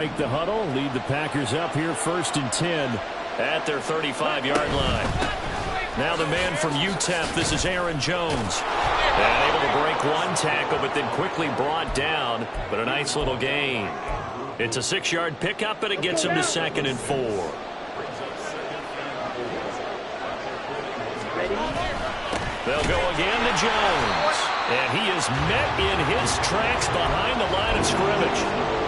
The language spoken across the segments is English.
Break the huddle, lead the Packers up here 1st and 10 at their 35-yard line. Now the man from UTEP, this is Aaron Jones. And able to break one tackle, but then quickly brought down, but a nice little gain. It's a 6-yard pickup, and it gets him to 2nd and 4. They'll go again to Jones. And he is met in his tracks behind the line of scrimmage.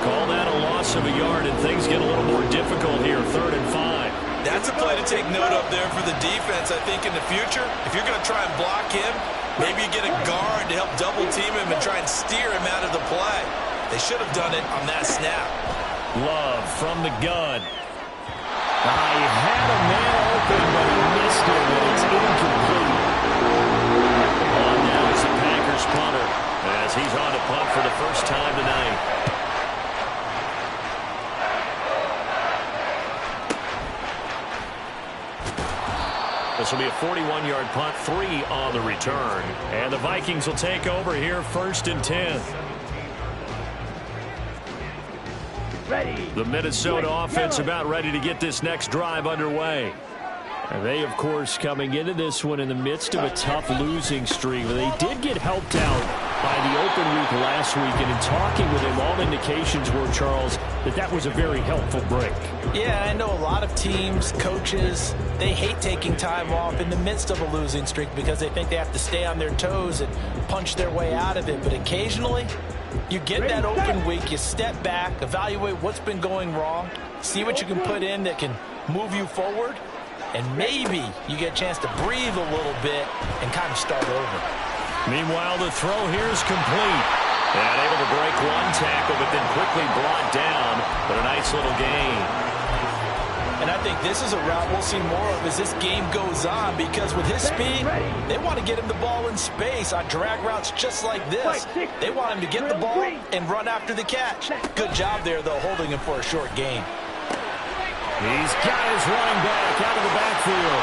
Call that a loss of a yard, and things get a little more difficult here, 3rd and 5. That's a play to take note of there for the defense, I think, in the future. If you're going to try and block him, maybe you get a guard to help double-team him and try and steer him out of the play. They should have done it on that snap. Love from the gun. He had a man open, but he missed it, and it's incomplete. On now is the Packers punter, as he's on to punt for the first time tonight. This will be a 41-yard punt, 3 on the return. And the Vikings will take over here 1st and 10. The Minnesota offense about ready to get this next drive underway. And they, of course, coming into this one in the midst of a tough losing streak. They did get helped out by the open week last week. And in talking with him, all indications were, Charles, that was a very helpful break. Yeah, I know a lot of teams, coaches, they hate taking time off in the midst of a losing streak because they think they have to stay on their toes and punch their way out of it. But occasionally, you get that open week, you step back, evaluate what's been going wrong, see what you can put in that can move you forward, and maybe you get a chance to breathe a little bit and kind of start over. Meanwhile, the throw here is complete. And able to break one tackle, but then quickly brought down, but a nice little gain. And I think this is a route we'll see more of as this game goes on, because with his speed, they want to get him the ball in space on drag routes just like this. They want him to get the ball and run after the catch. Good job there, though, holding him for a short gain. He's got his running back out of the backfield.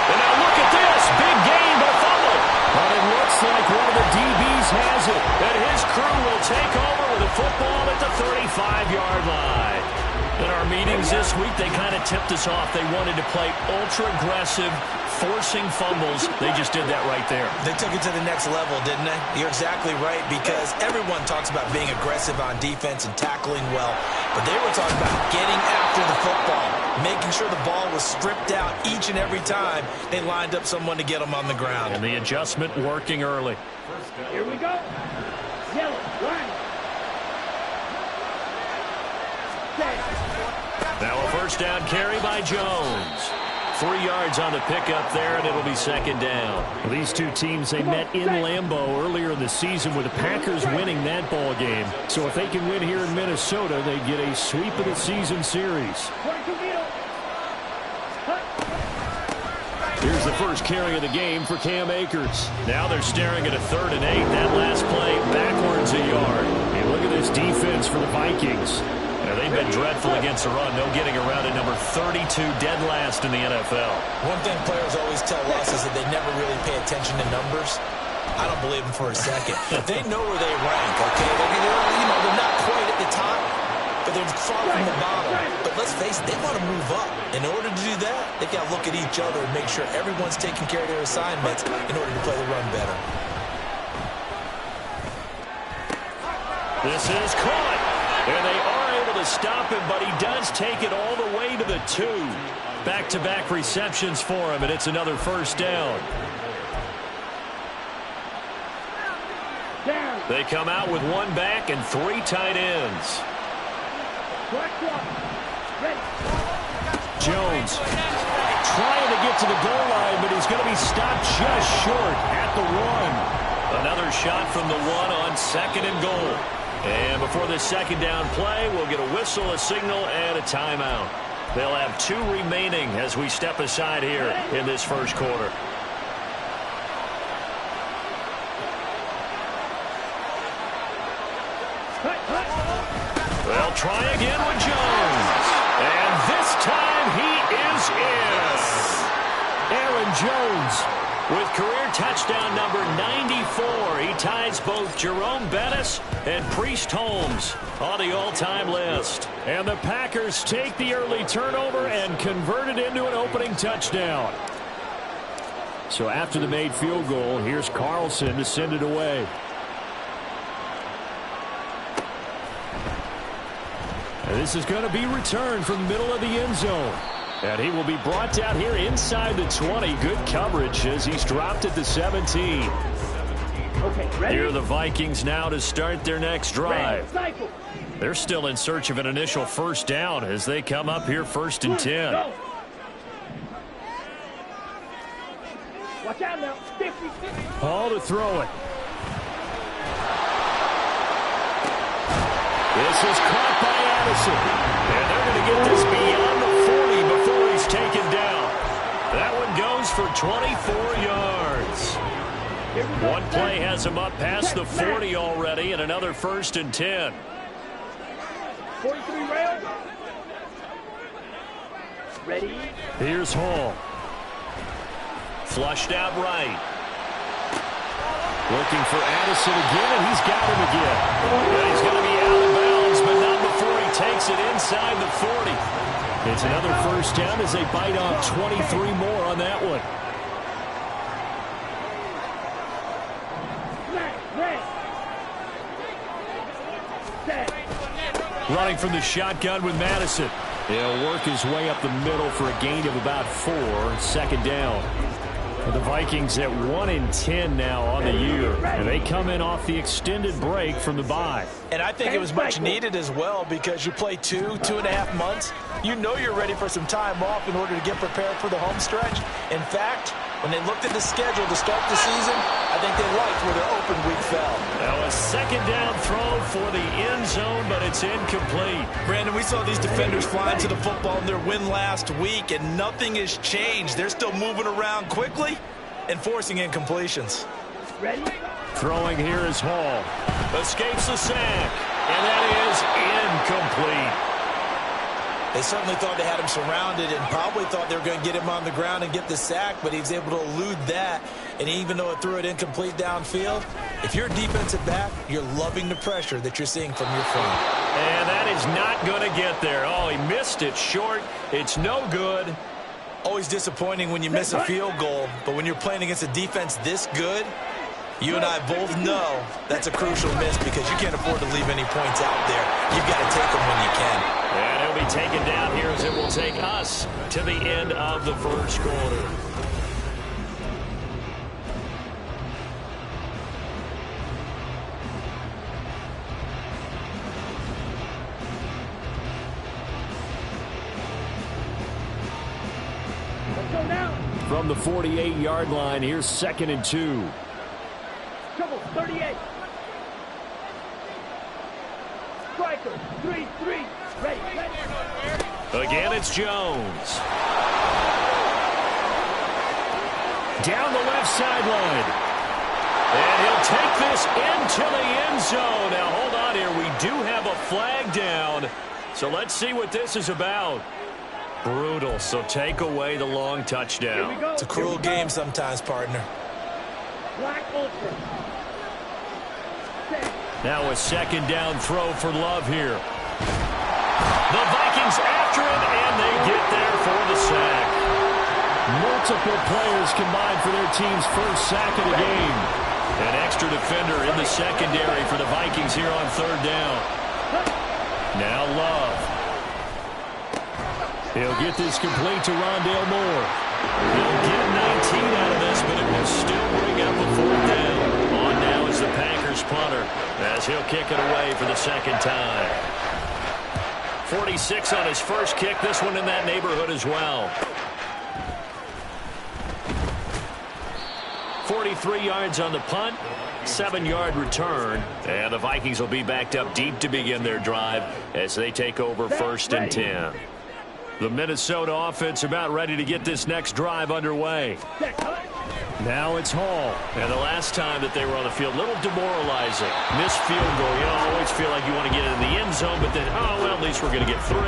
And now look at this. Big gain, but fumble. But it looks like one of the DBs has it. And his crew will take over with a football at the 35-yard line. In our meetings this week, they kind of tipped us off. They wanted to play ultra-aggressive, forcing fumbles. They just did that right there. They took it to the next level, didn't they? You're exactly right, because everyone talks about being aggressive on defense and tackling well. But they were talking about getting after the football, making sure the ball was stripped out each and every time they lined up someone to get them on the ground. And the adjustment working early. Here we go. Yellow, line. Now a first down carry by Jones. 3 yards on the pickup there, and it'll be 2nd down. Well, these two teams, they met in Lambeau earlier in the season with the Packers winning that ball game. So if they can win here in Minnesota, they get a sweep of the season series. Here's the first carry of the game for Cam Akers. Now they're staring at a 3rd and 8. That last play backwards a yard. And look at this defense for the Vikings. Now, they've been dreadful against the run. No getting around at number 32, dead last in the NFL. One thing players always tell us is that they never really pay attention to numbers. I don't believe them for a second. They know where they rank, okay? They're not quite at the top, but they're far from the bottom. But let's face it, they want to move up. In order to do that, they've got to look at each other and make sure everyone's taking care of their assignments in order to play the run better. This is caught. And they are able to stop him, but he does take it all the way to the 2. Back-to-back receptions for him, and it's another first down. They come out with 1 back and 3 tight ends. Jones trying to get to the goal line, but he's going to be stopped just short at the 1. Another shot from the 1 on 2nd and goal. And before this 2nd down play, we'll get a whistle, a signal, and a timeout. They'll have 2 remaining as we step aside here in this first quarter. They'll try again with Jones. And this time he is in. Aaron Jones With career touchdown number 94, he ties both Jerome Bettis and Priest Holmes on the all-time list. And the Packers take the early turnover and convert it into an opening touchdown. So after the made field goal, here's Carlson to send it away. And this is going to be returned from the middle of the end zone. And he will be brought down here inside the 20. Good coverage as he's dropped at the 17. Okay, ready? Here are the Vikings now to start their next drive. They're still in search of an initial first down as they come up here 1st and 10. Go. Watch out now. 50. Hall to throw it. This is caught by Addison. And they're going to get this beyond the 40 before he's taken down. That one goes for 24 yards. One play has him up past the 40 already, and another 1st and 10. 43 rail. Ready? Here's Hall. Flushed out right. Looking for Addison again, and he's got him again. And he's going to be out of bounds, but not before he takes it inside the 40. It's another first down as they bite off 23 more on that one. Running from the shotgun with Madison. He'll work his way up the middle for a gain of about 4. 2nd down. The Vikings at 1-10 now on the year. And they come in off the extended break from the bye. And I think it was much needed as well because you play 2.5 months. You know you're ready for some time off in order to get prepared for the home stretch. In fact, when they looked at the schedule to start the season, I think they liked where their open week fell. Now a 2nd down throw for the end zone, but it's incomplete. Brandon, we saw these defenders flying to the football in their win last week, and nothing has changed. They're still moving around quickly and forcing incompletions. Ready? Throwing here is Hall. Escapes the sack, and that is incomplete. They certainly thought they had him surrounded and probably thought they were going to get him on the ground and get the sack, but he was able to elude that. And even though it threw it incomplete downfield, if you're a defensive back, you're loving the pressure that you're seeing from your front. And that is not going to get there. Oh, he missed it short. It's no good. Always disappointing when you miss a field goal, but when you're playing against a defense this good, you and I both know that's a crucial miss because you can't afford to leave any points out there. You've got to take them when you can. And he'll be taken down here as it will take us to the end of the 1st quarter. From the 48-yard line, here's 2nd and 2. Trouble, 38. Striker, 3-3. Ready. Again, it's Jones. Down the left sideline. And he'll take this into the end zone. Now, hold on here. We do have a flag down. So let's see what this is about. Brutal. So take away the long touchdown. It's a cruel game sometimes, partner. Black ultra. Now a 2nd down throw for Love here. The Vikings after it, and they get there for the sack. Multiple players combined for their team's first sack of the game. An extra defender in the secondary for the Vikings here on 3rd down. Now Love. He'll get this complete to Rondale Moore. He'll get 19 out of this, but it will still bring up a 4th down. On now is the Packers punter as he'll kick it away for the 2nd time. 46 on his first kick. This one in that neighborhood as well. 43 yards on the punt. 7-yard return. And the Vikings will be backed up deep to begin their drive as they take over 1st and 10. The Minnesota offense about ready to get this next drive underway. Now it's Hall. And the last time that they were on the field, a little demoralizing. Missed field goal. You always feel like you want to get in the end zone, but then, oh, well, at least we're going to get 3.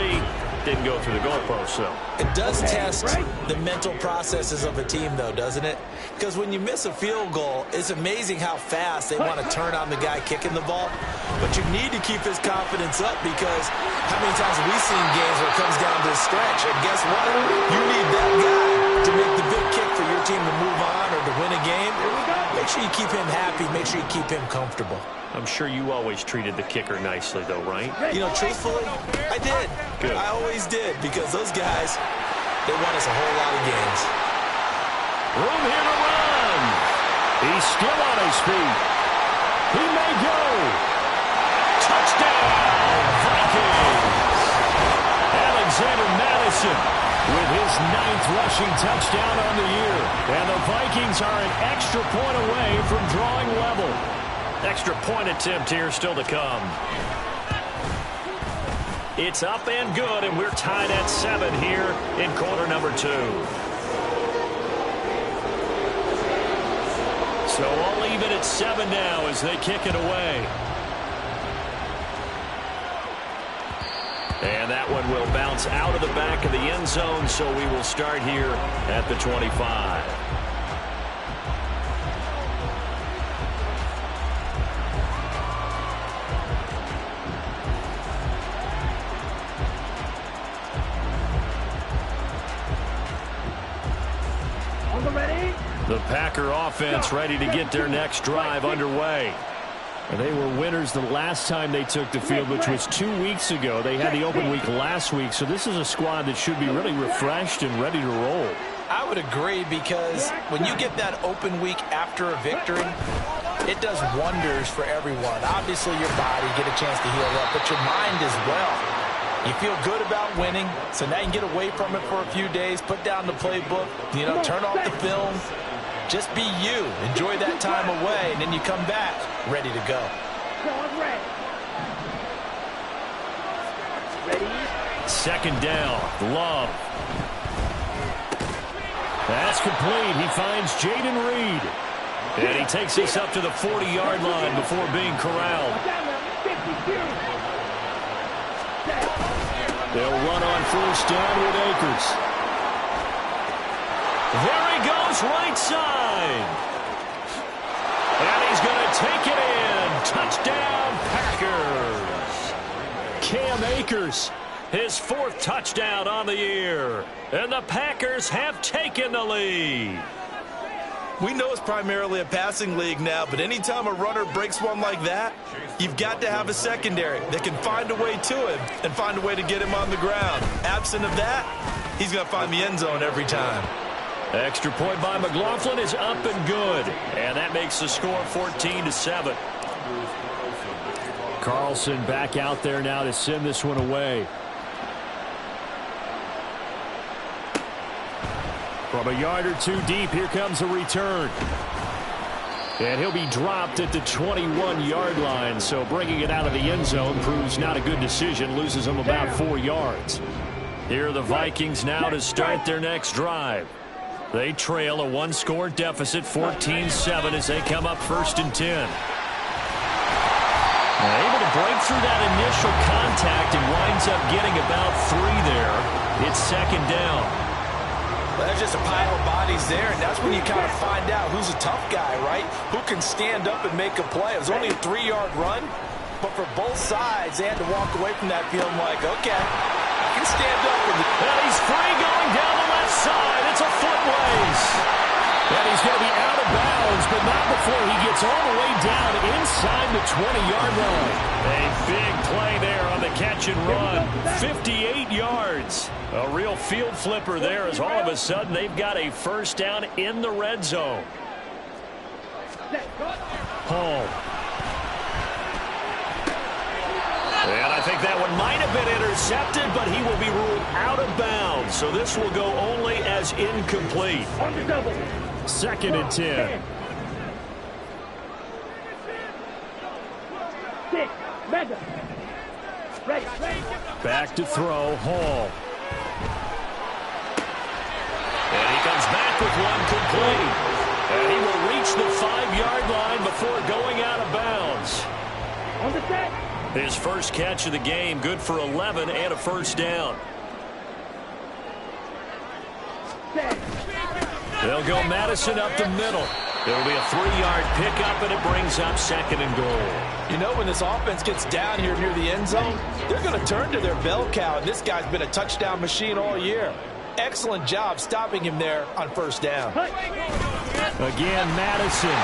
didn't go through the goalpost, though. It does test the mental processes of a team, though, doesn't it? Because when you miss a field goal, it's amazing how fast they want to turn on the guy kicking the ball. But you need to keep his confidence up, because how many times have we seen games where it comes down to a stretch? And guess what? You need that guy to make the big kick for your team to move on or to win a game. Make sure you keep him happy. Make sure you keep him comfortable. I'm sure you always treated the kicker nicely, though, right? You know, truthfully, I did. Good. I always did, because those guys, they won us a whole lot of games. Room here to run. He's still on his feet. He may go. Touchdown, Vikings. Alexander Madison with his 9th rushing touchdown on the year. And the Vikings are an extra point away from drawing level. Extra point attempt here still to come. It's up and good, and we're tied at 7 here in quarter number 2. So all even at 7 now as they kick it away. And that one will bounce out of the back of the end zone, so we will start here at the 25. The Packer offense ready to get their next drive underway. And they were winners the last time they took the field, which was 2 weeks ago. They had the open week last week, so this is a squad that should be really refreshed and ready to roll. I would agree, because when you get that open week after a victory, it does wonders for everyone. Obviously, your body get a chance to heal up, but your mind as well. You feel good about winning, so now you can get away from it for a few days, put down the playbook, turn off the film. Just be you. Enjoy that time away, and then you come back ready to go. Second down, Love. That's complete. He finds Jaden Reed. And he takes us up to the 40-yard line before being corralled. They'll run on first down with Akers. There he goes, right side. And he's going to take it in. Touchdown, Packers. Cam Akers, his 4th touchdown on the year. And the Packers have taken the lead. We know it's primarily a passing league now, but anytime a runner breaks one like that, you've got to have a secondary that can find a way to him and find a way to get him on the ground. Absent of that, he's going to find the end zone every time. Extra point by McLaughlin is up and good. And that makes the score 14-7. Carlson back out there now to send this one away. From a yard or 2 deep, here comes a return. And he'll be dropped at the 21-yard line, so bringing it out of the end zone proves not a good decision, loses him about 4 yards. Here are the Vikings now to start their next drive. They trail a 1-score deficit, 14-7, as they come up 1st and 10. Able to break through that initial contact and winds up getting about 3 there. It's 2nd down. Well, there's just a pile of bodies there, and that's when you kind of find out who's a tough guy, right? Who can stand up and make a play. It was only a 3-yard run, but for both sides, they had to walk away from that feeling like, okay, I can stand up. And he's free going down the left side. It's a foot race. And he's going to be out of bounds, but not before he gets all the way down inside the 20-yard line. A big play there on the catch and run. 58 yards. A real field flipper there, as all of a sudden they've got a first down in the red zone. Hall. And I think that one might have been intercepted, but he will be ruled out of bounds. So this will go only as incomplete. 2nd and 10. 6, Mega. Ready. Back to throw, Hall. And he comes back with one complete. And he will reach the 5-yard line before going out of bounds. On the set. His first catch of the game, good for 11 and a first down. They'll go Madison up the middle. It'll be a 3-yard pickup, and it brings up 2nd and goal. You know, when this offense gets down here near the end zone, they're going to turn to their bell cow, and this guy's been a touchdown machine all year. Excellent job stopping him there on 1st down. Again, Madison.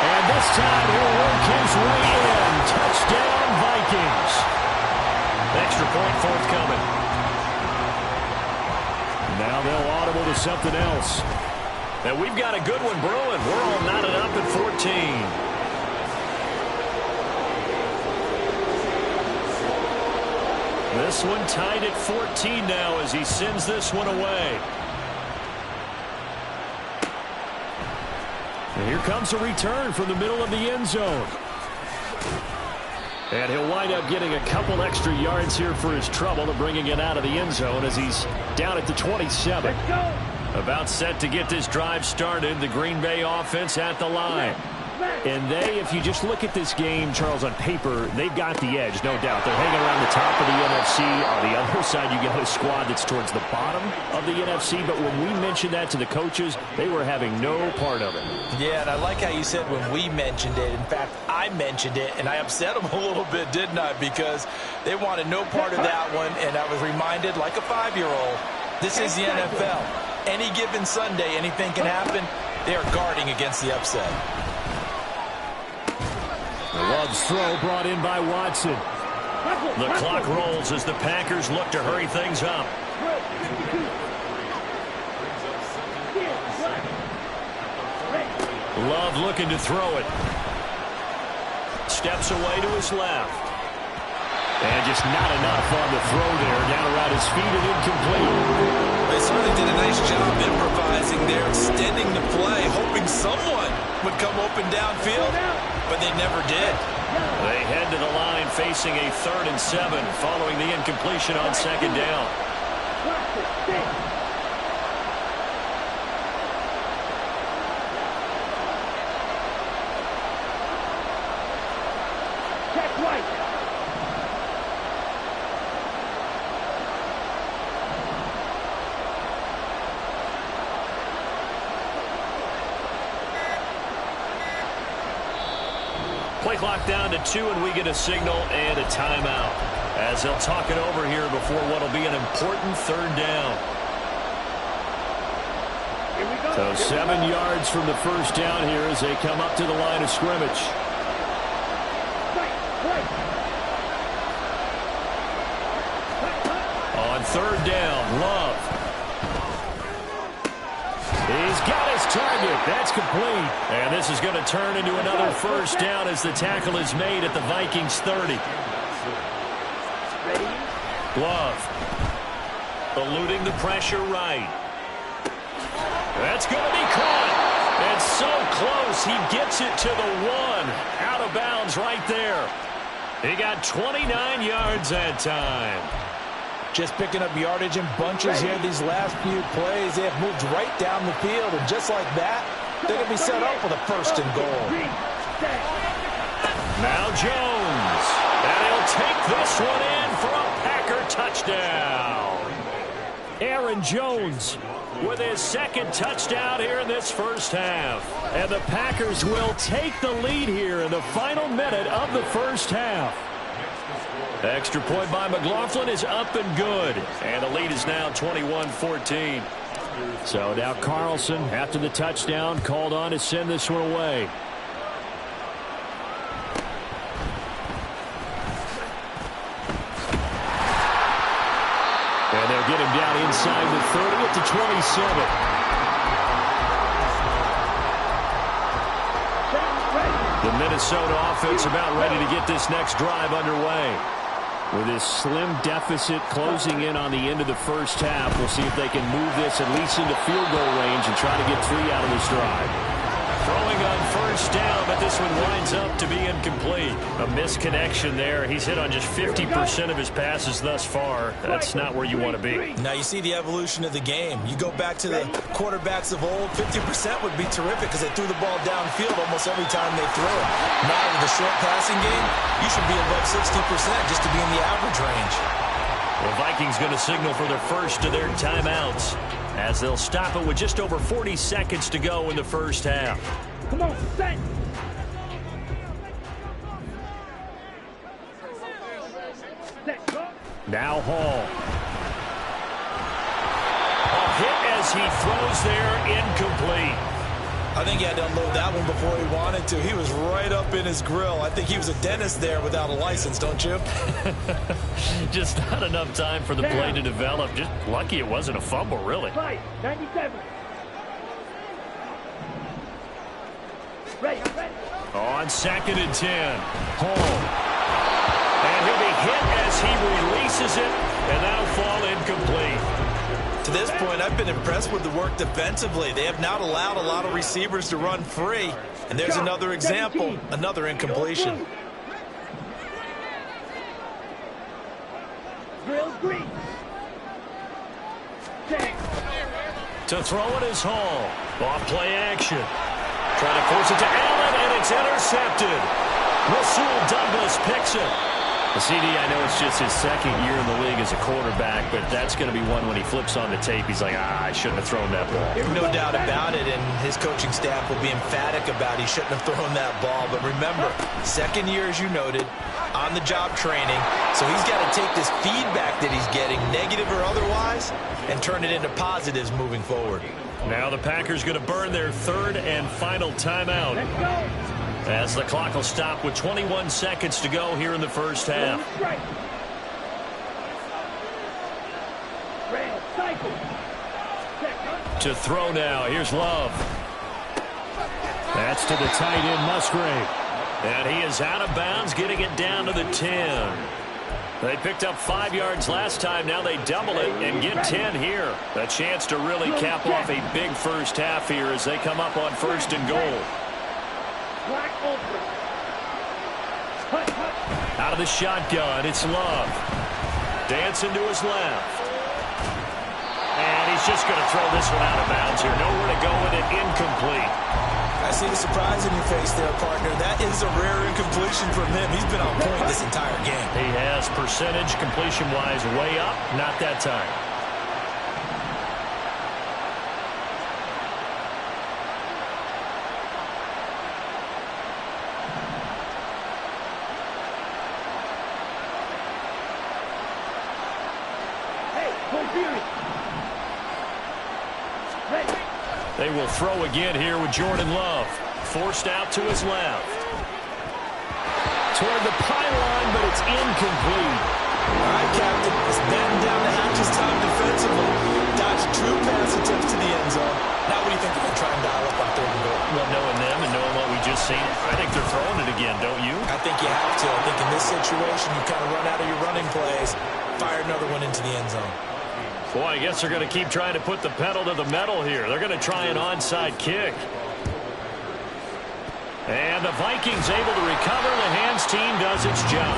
And this time he'll work his way in. Touchdown, Vikings. Extra point forthcoming. Now they'll audible to something else. And we've got a good one brewing. We're all knotted up at 14. This one tied at 14 now as he sends this one away. And here comes a return from the middle of the end zone. And he'll wind up getting a couple extra yards here for his trouble to bringing it out of the end zone as he's down at the 27. About set to get this drive started, the Green Bay offense at the line. And if you just look at this game, Charles, on paper, they've got the edge, no doubt. They're hanging around the top of the NFC. On the other side, you got a squad that's towards the bottom of the NFC. But when we mentioned that to the coaches, they were having no part of it. Yeah, and I like how you said when we mentioned it. In fact, I mentioned it, and I upset them a little bit, didn't I? Because they wanted no part of that one, and I was reminded, like a 5-year-old, this is the NFL. Any given Sunday, anything can happen. They are guarding against the upset. Love's throw brought in by Watson. The clock rolls as the Packers look to hurry things up. Love looking to throw it. Steps away to his left. And just not enough on the throw there. Down around his feet and incomplete. They certainly did a nice job improvising there, extending the play, hoping someone would come open downfield, but they never did. They head to the line facing a 3rd and 7 following the incompletion on 2nd down. Check right. Play clock down to 2, and we get a signal and a timeout as they'll talk it over here before what will be an important 3rd down. So 7 yards from the 1st down here as they come up to the line of scrimmage. On 3rd down, Love. He's got his target. That's complete. And this is going to turn into another 1st down as the tackle is made at the Vikings 30. Love. Eluding the pressure right. That's going to be caught. And so close. He gets it to the 1. Out of bounds right there. He got 29 yards that time. Just picking up yardage in bunches here these last few plays. They have moved right down the field, and just like that, they're going to be set up for the 1st and goal. Now Jones, and he'll take this one in for a Packer touchdown. Aaron Jones with his 2nd touchdown here in this 1st half. And the Packers will take the lead here in the final minute of the 1st half. Extra point by McLaughlin is up and good. And the lead is now 21-14. So now Carlson, after the touchdown, called on to send this one away. And they'll get him down inside the 30 at the 27. The Minnesota offense about ready to get this next drive underway. With this slim deficit closing in on the end of the 1st half, we'll see if they can move this at least into field goal range and try to get 3 out of this drive. Throwing on 1st down, but this one winds up to be incomplete. A misconnection there. He's hit on just 50% of his passes thus far. That's not where you want to be. Now you see the evolution of the game. You go back to the quarterbacks of old, 50% would be terrific because they threw the ball downfield almost every time they threw it. Now with the short passing game, you should be above 60% just to be in the average range. The Vikings going to signal for their first of their timeouts. as they'll stop it with just over 40 seconds to go in the first half. Come on, set. Set, go. Now Hall. A hit as he throws there, incomplete. I think he had to unload that one before he wanted to. He was right up in his grill. I think he was a dentist there without a license, don't you? Just not enough time for the play to develop. Just lucky it wasn't a fumble, really. 97. Ready, ready. On 2nd and 10. Hall. And he'll be hit as he releases it, and that'll fall incomplete. To this point, I've been impressed with the work defensively. They have not allowed a lot of receivers to run free. And there's another example, another incompletion. Drill green. To throw it is Hall. Off play action. Trying to force it to Allen, and it's intercepted. Rasul Douglas picks it. The CD, I know it's just his second year in the league as a quarterback, but that's going to be one when he flips on the tape. He's like, I shouldn't have thrown that ball. No doubt about it, and his coaching staff will be emphatic about he shouldn't have thrown that ball. But remember, second year, as you noted, on-the-job training. So he's got to take this feedback that he's getting, negative or otherwise, and turn it into positives moving forward. Now the Packers going to burn their third and final timeout. Let's go. As the clock will stop with 21 seconds to go here in the first half. To throw now. Here's Love. That's to the tight end, Musgrave. And he is out of bounds, getting it down to the 10. They picked up 5 yards last time. Now they double it and get 10 here. A chance to really cap off a big first half here as they come up on 1st and goal. Out of the shotgun, it's Love. Dancing to his left. And he's just going to throw this one out of bounds here. Nowhere to go with it, incomplete. I see the surprise in your face there, partner. That is a rare incompletion from him. He's been on point this entire game. He has percentage completion-wise way up, not that time. They will throw again here with Jordan Love. Forced out to his left. Toward the pylon, but it's incomplete. All right, Captain. It's batten down the hatches time defensively. Dodge 2 pass attempts to the end zone. Now what do you think they're going to try and dial up on 3rd and goal? Well, knowing them and knowing what we just seen, I think they're throwing it again, don't you? I think you have to. I think in this situation, you kind of run out of your running plays, fire another one into the end zone. Boy, I guess they're going to keep trying to put the pedal to the metal here. They're going to try an onside kick. And the Vikings able to recover. The hands team does its job.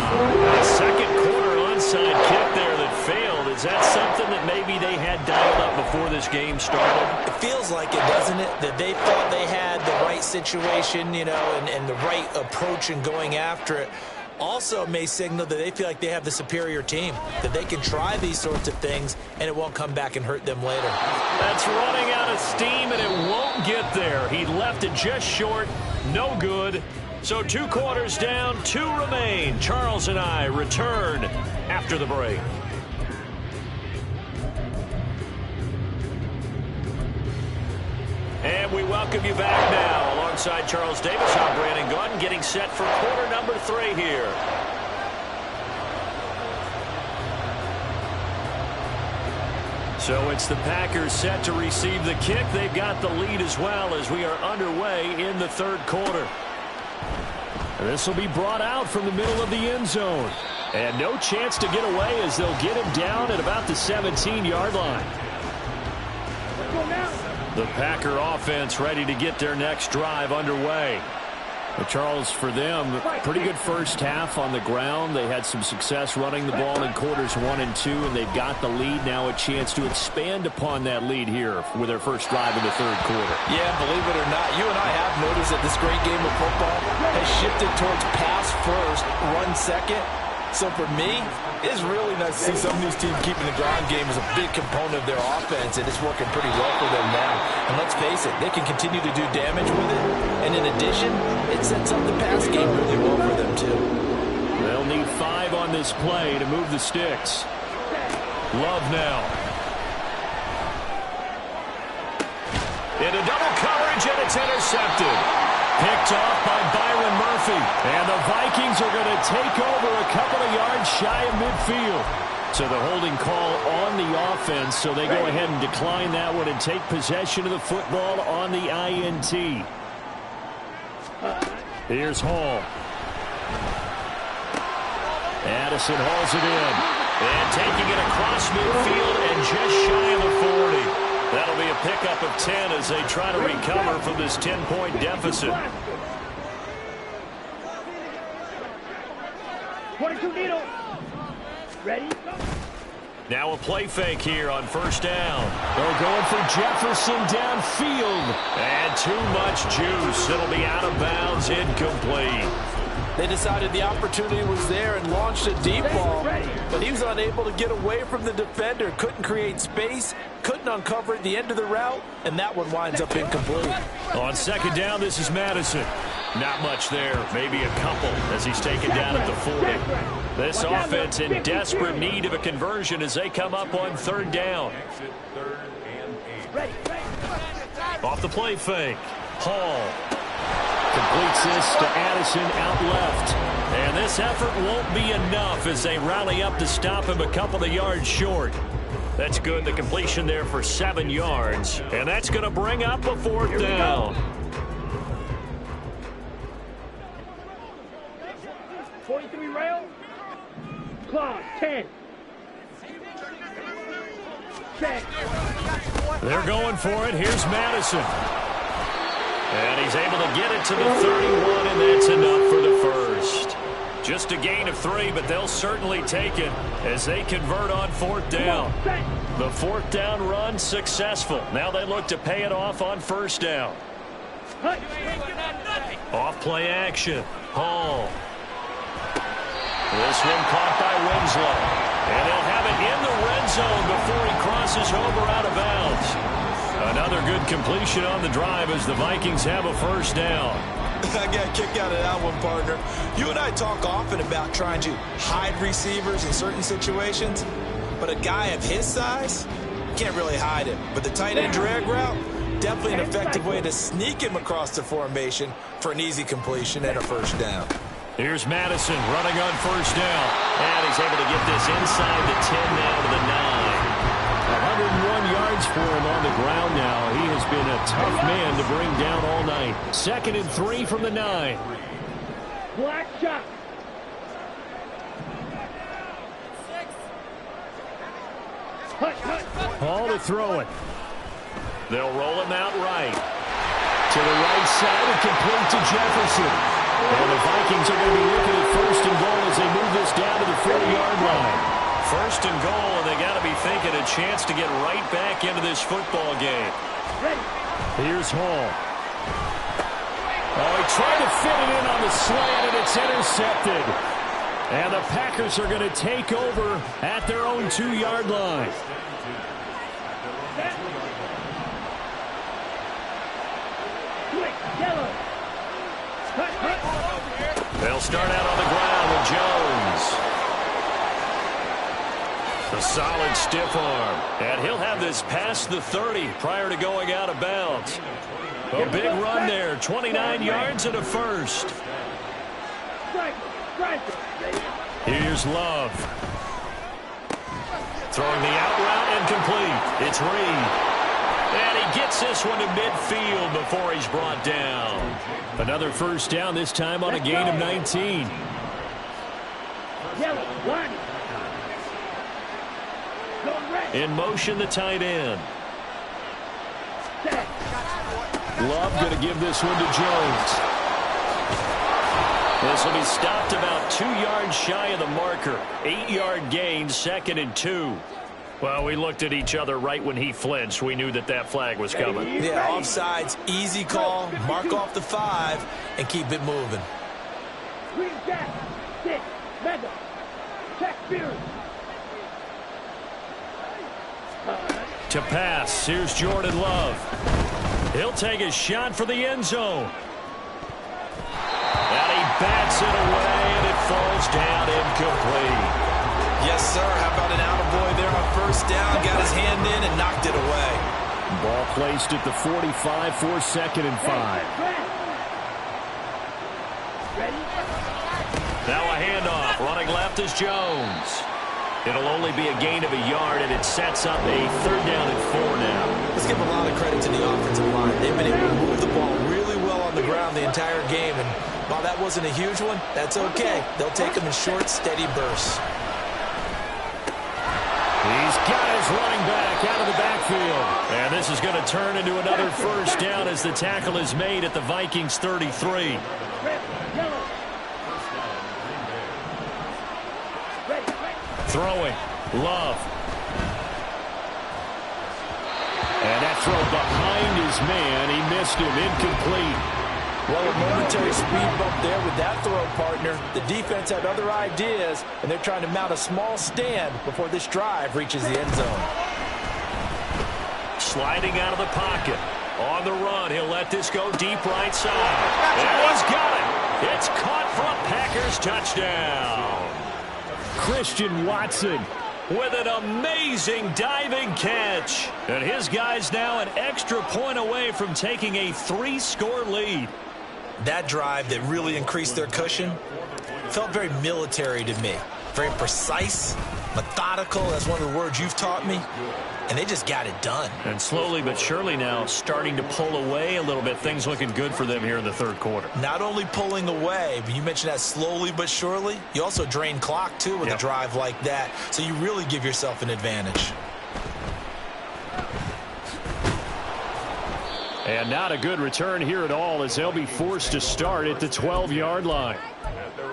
A second quarter onside kick there that failed. Is that something that maybe they had dialed up before this game started? It feels like it, doesn't it? That they thought they had the right situation, you know, and the right approach in going after it. Also may signal that they feel like they have the superior team, that they can try these sorts of things and it won't come back and hurt them later. That's running out of steam and it won't get there. He left it just short, no good. So 2 quarters down, 2 remain. Charles and I return after the break. And we welcome you back now. Alongside Charles Davis, I'm Brandon Gaudin, getting set for quarter number 3 here. So it's the Packers set to receive the kick. They've got the lead as well as we are underway in the 3rd quarter. And this will be brought out from the middle of the end zone. And no chance to get away as they'll get him down at about the 17-yard line. The Packer offense ready to get their next drive underway. But Charles, for them, pretty good first half on the ground. They had some success running the ball in quarters 1 and 2, and they've got the lead. Now a chance to expand upon that lead here with their first drive in the 3rd quarter. Yeah, believe it or not, you and I have noticed that this great game of football has shifted towards pass first, run second. So for me, it's really nice to see some of these teams keeping the ground game as a big component of their offense, and it's working pretty well for them now. And let's face it, they can continue to do damage with it. And in addition, it sets up the pass game really well for them, too. They'll need 5 on this play to move the sticks. Love now. Into double coverage, and it's intercepted. Picked off by Byron Murphy. And the Vikings are going to take over a couple of yards shy of midfield. So the holding call on the offense, so they go ahead and decline that one and take possession of the football on the INT. Here's Hall. Addison hauls it in. And taking it across midfield and just shy of the 40. That'll be a pickup of 10 as they try to recover from this 10-point deficit. 22 needle. Ready? Now a play fake here on first down. They're going for Jefferson downfield. And too much juice. It'll be out of bounds, incomplete. They decided the opportunity was there and launched a deep ball, but he was unable to get away from the defender, couldn't create space, couldn't uncover at the end of the route, and that one winds up incomplete. On second down, this is Madison. Not much there, maybe a couple as he's taken down at the 40. This offense in desperate need of a conversion as they come up on third down. Off the play fake. Hall. Completes this to Addison out left. And this effort won't be enough as they rally up to stop him a couple of yards short. That's good. The completion there for 7 yards. And that's going to bring up a fourth down. 43 rail. Clock 10. Check. They're going for it. Here's Madison. And he's able to get it to the 31, and that's enough for the first. Just a gain of 3, but they'll certainly take it as they convert on fourth down. The fourth down run successful. Now they look to pay it off on first down. Off play action. Hall. This one caught by Winslow. And they'll have it in the red zone before he crosses over out of bounds. Another good completion on the drive as the Vikings have a first down. I got a kick out of that one, partner. You and I talk often about trying to hide receivers in certain situations, but a guy of his size can't really hide him. But the tight end drag route, definitely an effective way to sneak him across the formation for an easy completion and a first down. Here's Madison running on first down. And he's able to get this inside the 10 now to the 9. 101 yards for him on the ground now. He has been a tough man to bring down all night. 2nd and 3 from the 9. Black shot. Hall to throw it. They'll roll him out right. To the right side and complete to Jefferson. And the Vikings are going to be looking at 1st and goal as they move this down to the 40-yard line. 1st and goal, and they got to be thinking a chance to get right back into this football game. Here's Hall. Oh, he tried to fit it in on the slant, and it's intercepted. And the Packers are going to take over at their own 2-yard line. They'll start out on the ground with Jones. A solid stiff arm. And he'll have this past the 30 prior to going out of bounds. A big run there. 29 yards and a first. Here's Love. Throwing the out route and complete. It's Reed. And he gets this one to midfield before he's brought down. Another first down, this time on a gain of 19. In motion, the tight end. Love going to give this one to Jones. This will be stopped about 2 yards shy of the marker. 8-yard gain, 2nd and 2. Well, we looked at each other right when he flinched. We knew that that flag was coming. Yeah, offsides, easy call. Mark off the 5 and keep it moving. Check spirit. To pass, here's Jordan Love. He'll take a shot for the end zone. And he bats it away, and it falls down incomplete. Yes, sir. How about an attaboy there on first down? Got his hand in and knocked it away. Ball placed at the 45 for 2nd and 5. Ready? Now a handoff. Running left is Jones. It'll only be a gain of a yard, and it sets up a 3rd down and 4 now. Let's give a lot of credit to the offensive line. They've been able to move the ball really well on the ground the entire game, and while that wasn't a huge one, that's okay. They'll take them in short, steady bursts. He's got his running back out of the backfield. And this is going to turn into another 1st down as the tackle is made at the Vikings 33. Throwing. Love. And that throw behind his man. He missed him. Incomplete. Well, a momentary speed bump there with that throw, partner. The defense had other ideas, and they're trying to mount a small stand before this drive reaches the end zone. Sliding out of the pocket. On the run, he'll let this go deep right side. And he's got it. It's caught for a Packers touchdown. Christian Watson with an amazing diving catch. And his guy's now an extra point away from taking a 3-score lead. That drive that really increased their cushion felt very military to me. Very precise, methodical. That's one of the words you've taught me. And they just got it done. And slowly but surely now starting to pull away a little bit. Things looking good for them here in the 3rd quarter. Not only pulling away, but you mentioned that slowly but surely. You also drain clock, too, with a drive like that. So you really give yourself an advantage. And not a good return here at all as they'll be forced to start at the 12-yard line.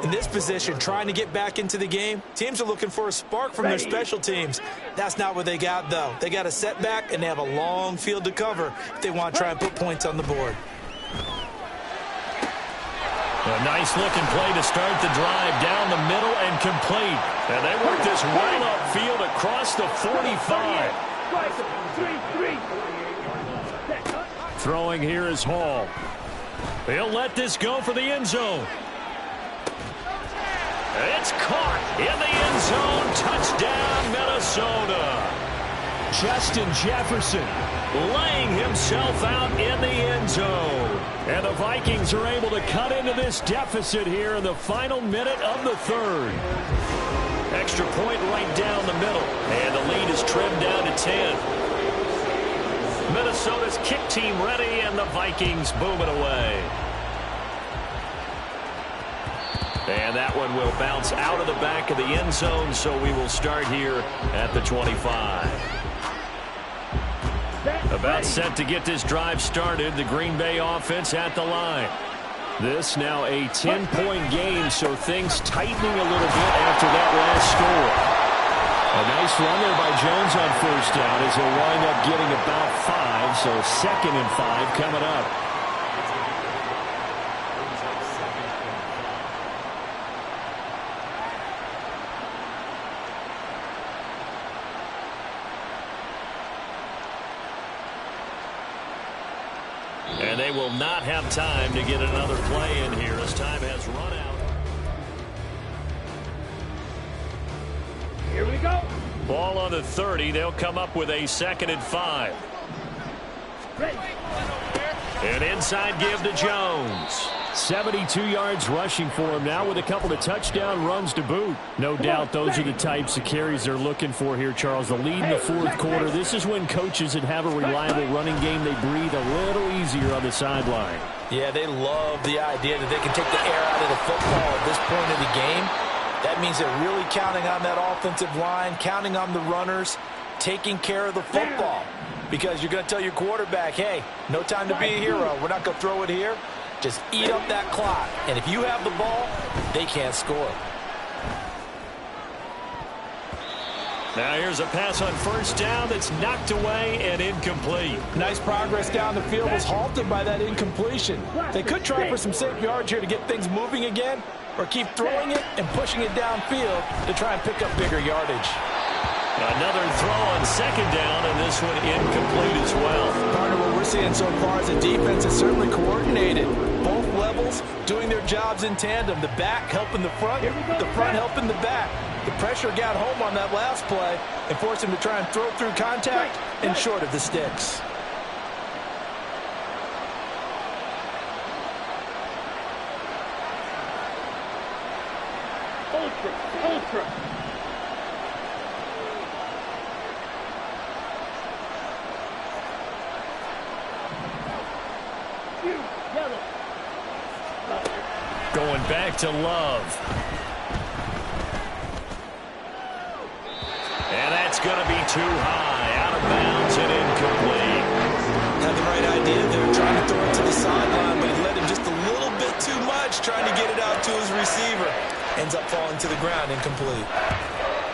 In this position, trying to get back into the game, teams are looking for a spark from their special teams. That's not what they got, though. They got a setback, and they have a long field to cover if they want to try and put points on the board. A nice-looking play to start the drive down the middle and complete. And they work this well upfield across the 45. Throwing here is Hall. He'll let this go for the end zone. It's caught in the end zone. Touchdown, Minnesota. Justin Jefferson laying himself out in the end zone. And the Vikings are able to cut into this deficit here in the final minute of the 3rd. Extra point right down the middle. And the lead is trimmed down to 10. Minnesota's kick team ready, and the Vikings boom it away. And that one will bounce out of the back of the end zone, so we will start here at the 25. About set to get this drive started, the Green Bay offense at the line. This now a 10-point game, so things tightening a little bit after that last score. A nice run there by Jones on first down as he'll wind up getting about 5, so 2nd and 5 coming up. And they will not have time to get another play in here as time has run out. Here we go. Ball on the 30. They'll come up with a 2nd and 5. Ready. An inside give to Jones. 72 yards rushing for him now with a couple of touchdown runs to boot. No doubt those are the types of carries they're looking for here, Charles. The lead in the 4th quarter. This is when coaches that have a reliable running game, they breathe a little easier on the sideline. Yeah, they love the idea that they can take the air out of the football at this point of the game. That means they're really counting on that offensive line, counting on the runners, taking care of the football. Because you're going to tell your quarterback, hey, no time to be a hero. We're not going to throw it here. Just eat up that clock. And if you have the ball, they can't score. Now here's a pass on first down that's knocked away and incomplete. Nice progress down the field was halted by that incompletion. They could try for some safe yards here to get things moving again, or keep throwing it and pushing it downfield to try and pick up bigger yardage. Another throw on second down, and this one incomplete as well. Partner, what we're seeing so far is the defense is certainly coordinated. Both levels doing their jobs in tandem. The back helping the front helping the back. The pressure got home on that last play and forced him to try and throw through contact and short of the sticks. Ultra. Yellow. Going back to Love. And that's going to be too high. Out of bounds and incomplete. Had the right idea there, trying to throw it to the sideline, but he let him just a little bit too much, trying to get it out to his receiver. Ends up falling to the ground, incomplete.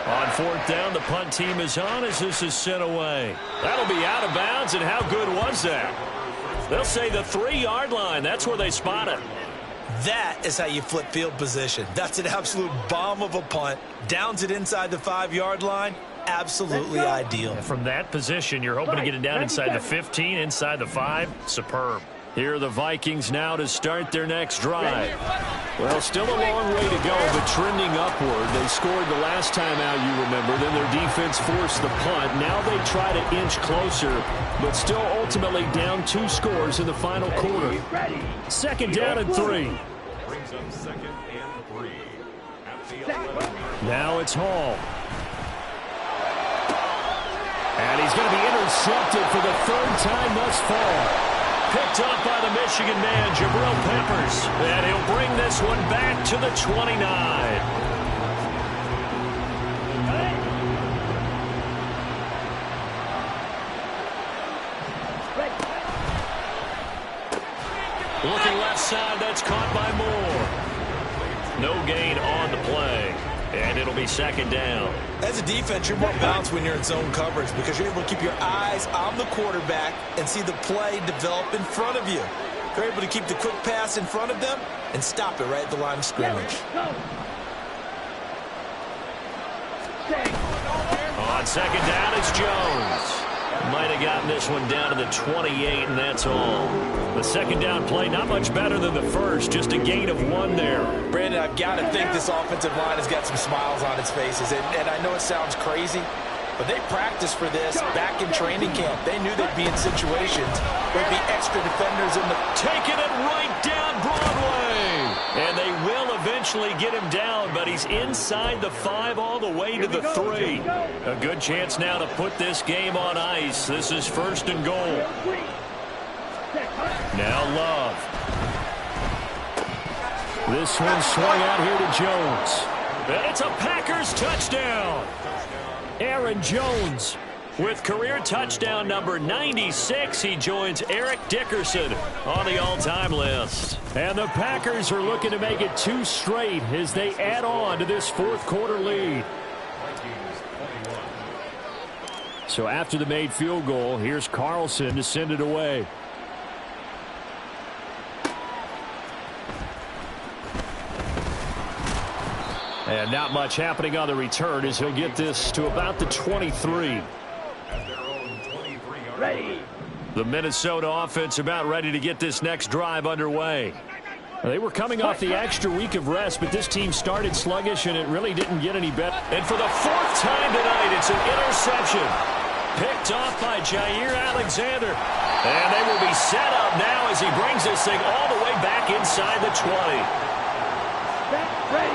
On fourth down, the punt team is on as this is sent away. That'll be out of bounds, and how good was that? They'll say the 3-yard line. That's where they spot it. That is how you flip field position. That's an absolute bomb of a punt. Downs it inside the 5-yard line. Absolutely ideal. From that position, you're hoping to get it down inside the 15, inside the 5. Superb. Here are the Vikings now to start their next drive. Well, still a long way to go, but trending upward. They scored the last time out, you remember. Then their defense forced the punt. Now they try to inch closer, but still ultimately down 2 scores in the final quarter. Second down and 3. Brings up second and 3 at the 11. Now it's Hall. And he's going to be intercepted for the 3rd time thus far. Picked up by the Michigan man, Jabril Peppers. And he'll bring this one back to the 29. Looking left side, that's caught by Moore. No gain on the play. And it'll be second down. As a defense, you're more balanced when you're in zone coverage because you're able to keep your eyes on the quarterback and see the play develop in front of you. You're able to keep the quick pass in front of them and stop it right at the line of scrimmage. On second down, it's Jones. Might have gotten this one down to the 28, and that's all. The second down play, not much better than the first, just a gain of 1 there. Brandon, I've got to think this offensive line has got some smiles on its faces. And I know it sounds crazy, but they practiced for this back in training camp. They knew they'd be in situations where there'd be extra defenders in the... Taking it right down Broadway. And they will eventually get him down, but he's inside the 5 all the way to the 3. A good chance now to put this game on ice. This is 1st and goal. Now Love. This one swung out here to Jones. And it's a Packers touchdown. Aaron Jones with career touchdown number 96. He joins Eric Dickerson on the all-time list. And the Packers are looking to make it 2 straight as they add on to this 4th quarter lead. So after the made field goal, here's Carlson to send it away. And not much happening on the return as he'll get this to about the 23. Ready. The Minnesota offense about ready to get this next drive underway. They were coming off the extra week of rest, but this team started sluggish, and it really didn't get any better. And for the 4th time tonight, it's an interception. Picked off by Jair Alexander. And they will be set up now as he brings this thing all the way back inside the 20.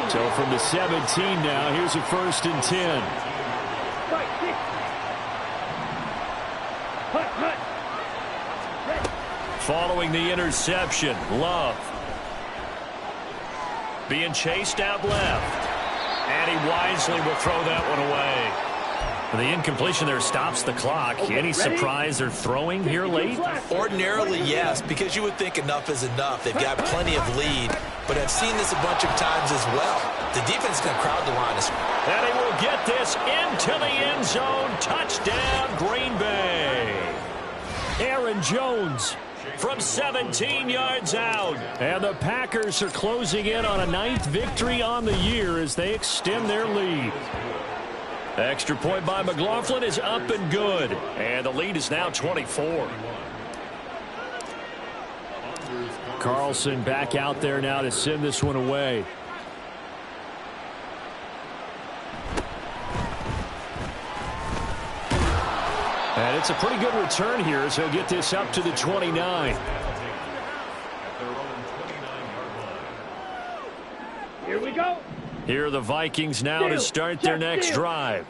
So from the 17 now, here's a 1st and 10. Following the interception, Love. Being chased out left. And he wisely will throw that one away. The incompletion there stops the clock. Any surprise they're throwing here late? Ordinarily, yes, because you would think enough is enough. They've got plenty of lead, but I've seen this a bunch of times as well. The defense is going to crowd the line. And he will get this into the end zone. Touchdown, Green Bay. Aaron Jones from 17 yards out. And the Packers are closing in on a 9th victory on the year as they extend their lead. Extra point by McLaughlin is up and good. And the lead is now 24. Carlson back out there now to send this one away. And it's a pretty good return here, so he'll get this up to the 29. Here we go. Here are the Vikings now to start their next drive.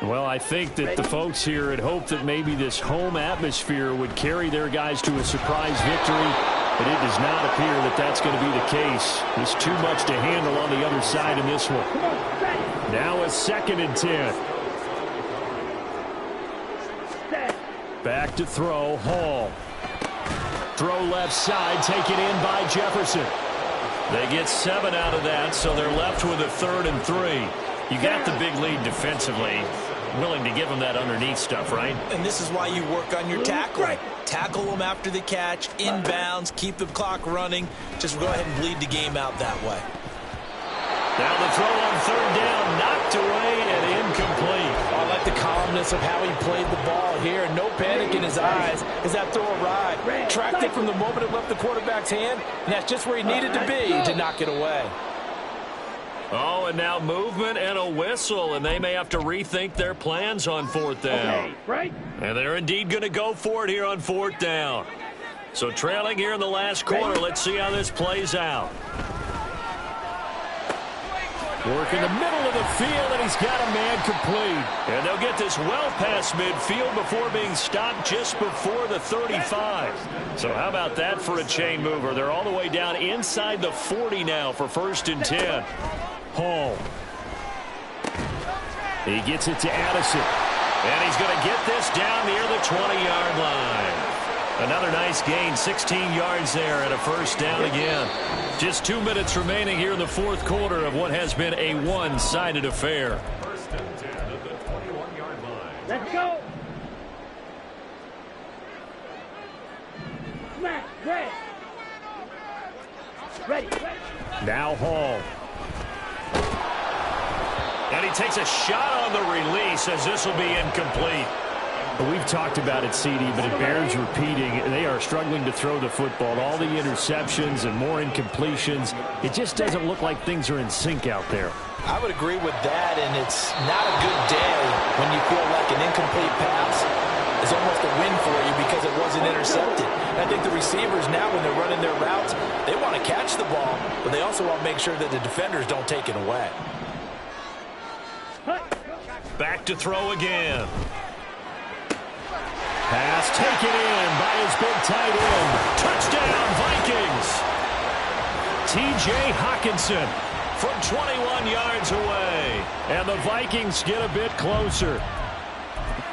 Well, I think that the folks here had hoped that maybe this home atmosphere would carry their guys to a surprise victory, but it does not appear that that's going to be the case. There's too much to handle on the other side in this one. Now a 2nd and 10. Back to throw, Hall. Throw left side, taken in by Jefferson. They get 7 out of that, so they're left with a 3rd and 3. You got the big lead defensively. Willing to give them that underneath stuff, right? And this is why you work on your tackling. Tackle them after the catch, inbounds, keep the clock running. Just go ahead and bleed the game out that way. Now the throw on 3rd down, knocked away and incomplete. I like the calmness of how he played the ball here. No panic in his eyes as that throw arrived. Tracked it from the moment it left the quarterback's hand, and that's just where he needed to be to knock it away. Oh, and now movement and a whistle, and they may have to rethink their plans on 4th down. Right. And they're indeed going to go for it here on 4th down. So trailing here in the last quarter, let's see how this plays out. Work in the middle of the field, and he's got a man complete. And they'll get this well past midfield before being stopped just before the 35. So how about that for a chain mover? They're all the way down inside the 40 now for 1st and 10. Hall. He gets it to Addison. And he's going to get this down near the 20-yard line. Another nice gain, 16 yards there and a 1st down again. Just 2 minutes remaining here in the 4th quarter of what has been a one-sided affair. 1st and 10 at the 21-yard line. Let's go. Smash. Ready. Now Hall. And he takes a shot on the release as this will be incomplete. We've talked about it, CD, but it bears repeating. They are struggling to throw the football. All the interceptions and more incompletions. It just doesn't look like things are in sync out there. I would agree with that, and it's not a good day when you feel like an incomplete pass is almost a win for you because it wasn't intercepted. And I think the receivers now, when they're running their routes, they want to catch the ball, but they also want to make sure that the defenders don't take it away. Back to throw again. Pass taken in by his big tight end. Touchdown, Vikings. T.J. Hawkinson from 21 yards away. And the Vikings get a bit closer.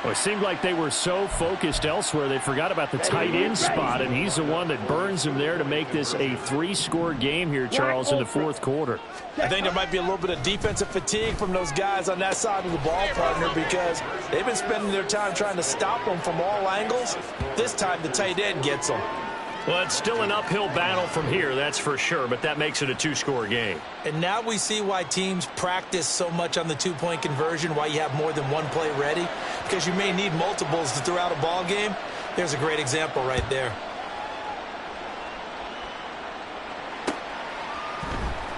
Well, it seemed like they were so focused elsewhere, they forgot about the tight end spot, and he's the one that burns them there to make this a 3-score game here, Charles, in the 4th quarter. I think there might be a little bit of defensive fatigue from those guys on that side of the ball, partner, because they've been spending their time trying to stop them from all angles. This time, the tight end gets them. Well, it's still an uphill battle from here, that's for sure, but that makes it a 2-score game. And now we see why teams practice so much on the 2-point conversion, why you have more than one play ready, because you may need multiples to throw out a ball game. There's a great example right there.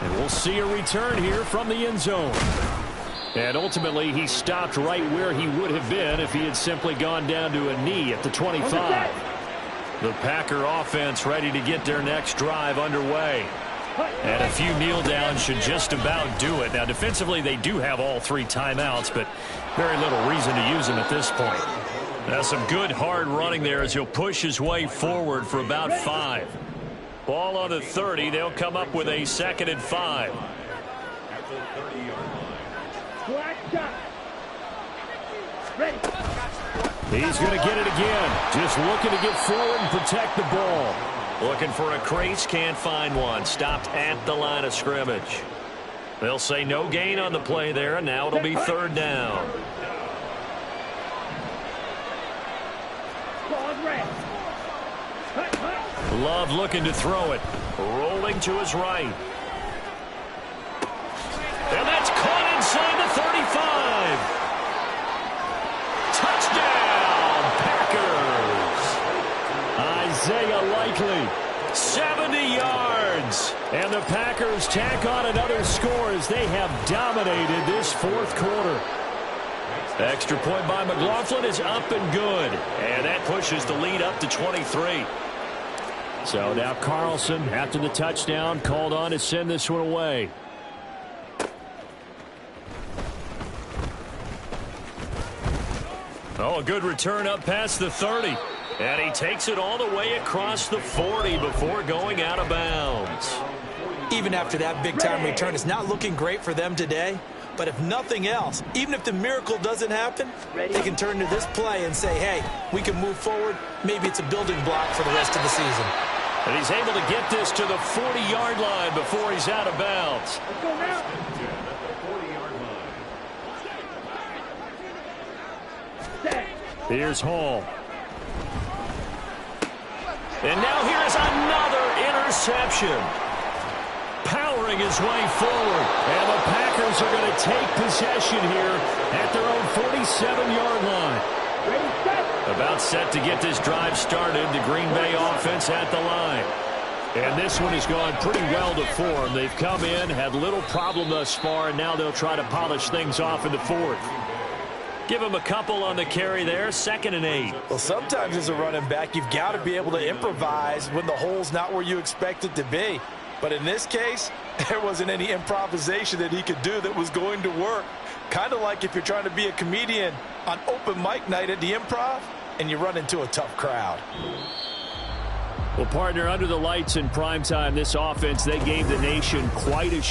And we'll see a return here from the end zone. And ultimately, he stopped right where he would have been if he had simply gone down to a knee at the 25. The Packer offense ready to get their next drive underway. And a few kneel downs should just about do it. Now, defensively, they do have all 3 timeouts, but very little reason to use them at this point. Now, some good hard running there as he'll push his way forward for about 5. Ball on the 30. They'll come up with a 2nd and 5. At the 30-yard line. Black shot. Ready. He's going to get it again. Just looking to get forward and protect the ball. Looking for a crease, can't find one. Stopped at the line of scrimmage. They'll say no gain on the play there, and now it'll be 3rd down. Pause red. Love looking to throw it. Rolling to his right. And that's caught inside the 35. Touchdown, Packers. Isaiah Likely, 70 yards. And the Packers tack on another score as they have dominated this fourth quarter. Extra point by McLaughlin is up and good. And that pushes the lead up to 23. So now Carlson, after the touchdown, called on to send this one away. Oh, a good return up past the 30. And he takes it all the way across the 40 before going out of bounds. Even after that big-time return, it's not looking great for them today. But if nothing else, even if the miracle doesn't happen, they can turn to this play and say, hey, we can move forward. Maybe it's a building block for the rest of the season. And he's able to get this to the 40-yard line before he's out of bounds. Let's go now. Here's Hall. And now here's another interception. Powering his way forward. And the Packers are going to take possession here at their own 47-yard line. About set to get this drive started. The Green Bay offense at the line. And this one has gone pretty well to form. They've come in, had little problem thus far, and now they'll try to polish things off in the fourth. Give him a couple on the carry there, 2nd and 8. Well, sometimes as a running back, you've got to be able to improvise when the hole's not where you expect it to be. But in this case, there wasn't any improvisation that he could do that was going to work. Kind of like if you're trying to be a comedian on open mic night at the Improv and you run into a tough crowd. Well, partner, under the lights in primetime, this offense, they gave the nation quite a show.